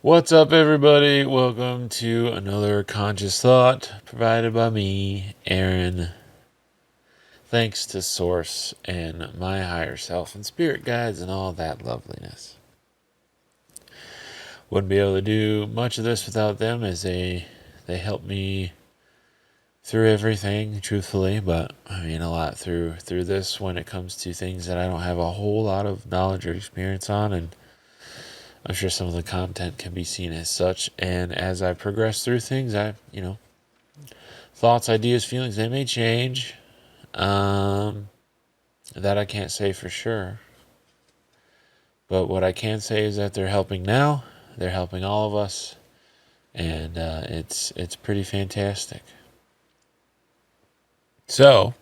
What's up, everybody? Welcome to another conscious thought provided by me, Aaron. Thanks to Source and my higher self and spirit guides and all that loveliness. Wouldn't be able to do much of this without them, as they help me through everything, truthfully, but I mean a lot through this when it comes to things that I don't have a whole lot of knowledge or experience on, and I'm sure some of the content can be seen as such. And as I progress through things, thoughts, ideas, feelings, they may change. That I can't say for sure. But what I can say is that they're helping now. They're helping all of us. And it's pretty fantastic. So,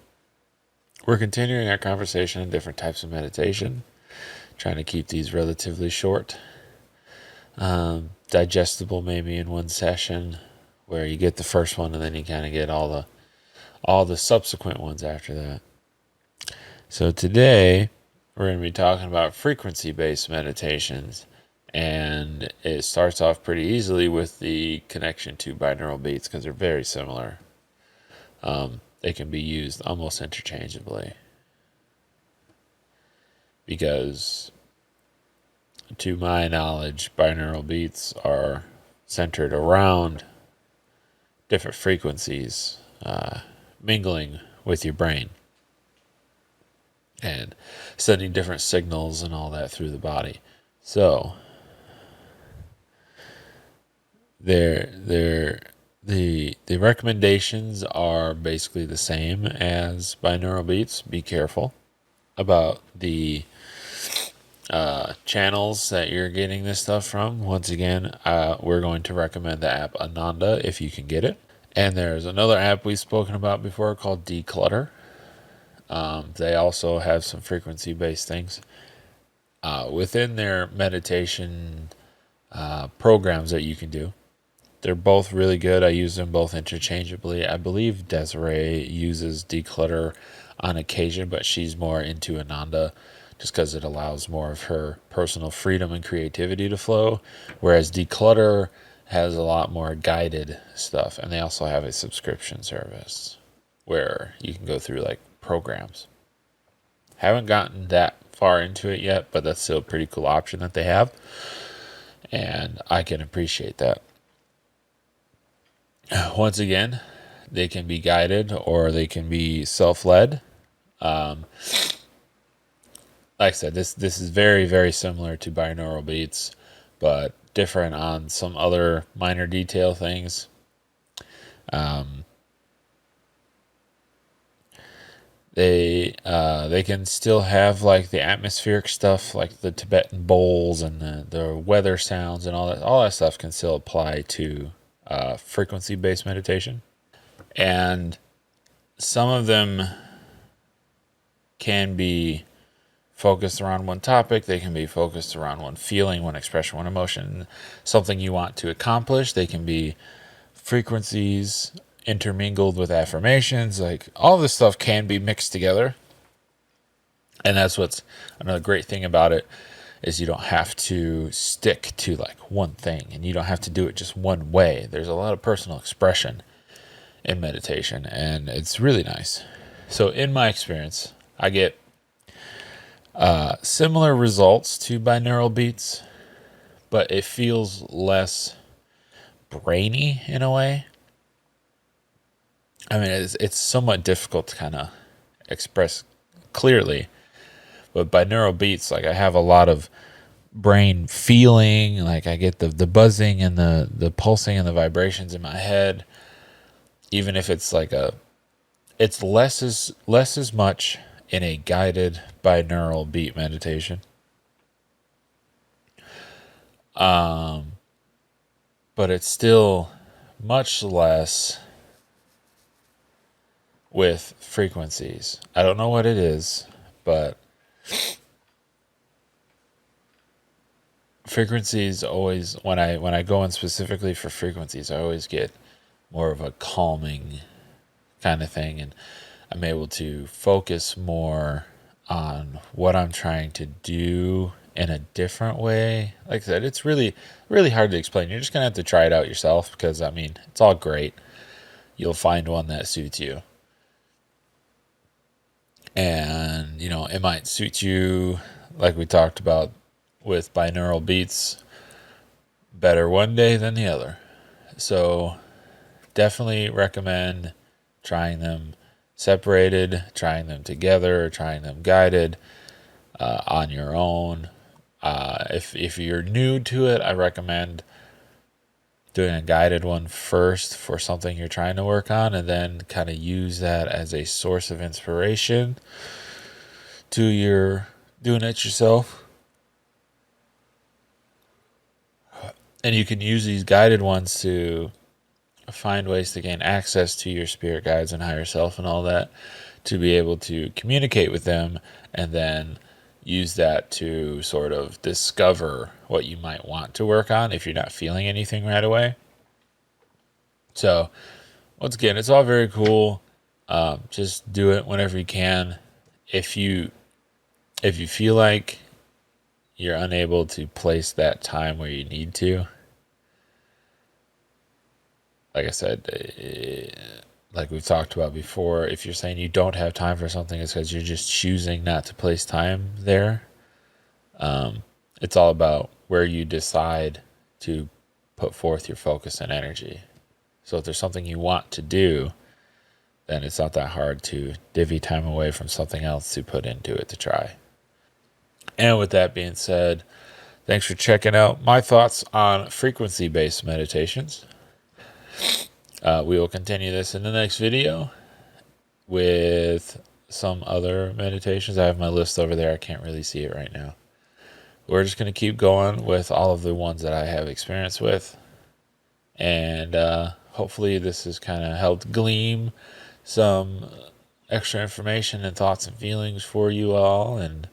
we're continuing our conversation on different types of meditation. Trying to keep these relatively short. Digestible maybe in one session, where you get the first one and then you kind of get all the subsequent ones after that. So today we're going to be talking about frequency-based meditations, and it starts off pretty easily with the connection to binaural beats because they're very similar. They can be used almost interchangeably because, to my knowledge, binaural beats are centered around different frequencies mingling with your brain and sending different signals and all that through the body. So the recommendations are basically the same as binaural beats. Be careful about the channels that you're getting this stuff from. Once again, we're going to recommend the app Ananda if you can get it. And there's another app we've spoken about before called Declutter. They also have some frequency-based things. Within their meditation programs that you can do, they're both really good. I use them both interchangeably. I believe Desiree uses Declutter on occasion, but she's more into Ananda just because it allows more of her personal freedom and creativity to flow, whereas Declutter has a lot more guided stuff. And they also have a subscription service where you can go through like programs. Haven't gotten that far into it yet, but that's still a pretty cool option that they have, and I can appreciate that. Once again, they can be guided or they can be self-led. Like I said, this is very, very similar to binaural beats, but different on some other minor detail things. They can still have like the atmospheric stuff, like the Tibetan bowls and the weather sounds and all that. All that stuff can still apply to frequency-based meditation, and some of them can be focused around one topic. They can be focused around one feeling, one expression, one emotion, something you want to accomplish. They can be frequencies intermingled with affirmations. Like, all this stuff can be mixed together, and that's what's another great thing about it, is you don't have to stick to like one thing, and you don't have to do it just one way. There's a lot of personal expression in meditation, and it's really nice. So in my experience, I get similar results to binaural beats, but it feels less brainy in a way. I mean, it's somewhat difficult to kind of express clearly, but binaural beats, like, I have a lot of brain feeling, like I get the buzzing and the pulsing and the vibrations in my head, even if it's like it's less as much in a guided binaural beat meditation. But it's still much less with frequencies. I don't know what it is, but frequencies always, when I go in specifically for frequencies, I always get more of a calming kind of thing, and I'm able to focus more on what I'm trying to do in a different way. Like I said, it's really, really hard to explain. You're just going to have to try it out yourself because, I mean, it's all great. You'll find one that suits you. And, you know, it might suit you, like we talked about with binaural beats, better one day than the other. So definitely recommend trying them separated, trying them together, trying them guided, on your own. If you're new to it, I recommend doing a guided one first for something you're trying to work on, and then kind of use that as a source of inspiration to your doing it yourself. And you can use these guided ones to find ways to gain access to your spirit guides and higher self and all that, to be able to communicate with them, and then use that to sort of discover what you might want to work on if you're not feeling anything right away. So once again, it's all very cool. Just do it whenever you can. If you feel like you're unable to place that time where you need to, like I said, like we've talked about before, if you're saying you don't have time for something, it's because you're just choosing not to place time there. It's all about where you decide to put forth your focus and energy. So if there's something you want to do, then it's not that hard to divvy time away from something else to put into it to try. And with that being said, thanks for checking out my thoughts on frequency-based meditations. We will continue this in the next video with some other meditations. I have my list over there. I can't really see it right now. We're just going to keep going with all of the ones that I have experience with. And hopefully this has kind of helped glean some extra information and thoughts and feelings for you all. And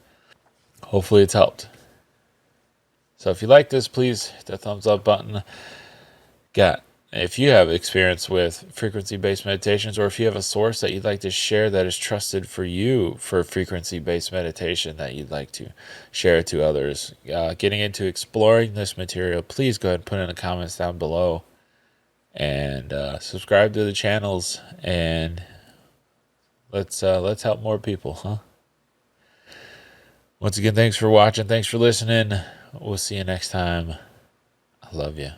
hopefully it's helped. So if you like this, please hit the thumbs up button. If you have experience with frequency-based meditations, or if you have a source that you'd like to share that is trusted for you for frequency-based meditation that you'd like to share it to others, getting into exploring this material, please go ahead and put in the comments down below. And subscribe to the channels, and let's help more people, huh? Once again, thanks for watching. Thanks for listening. We'll see you next time. I love you.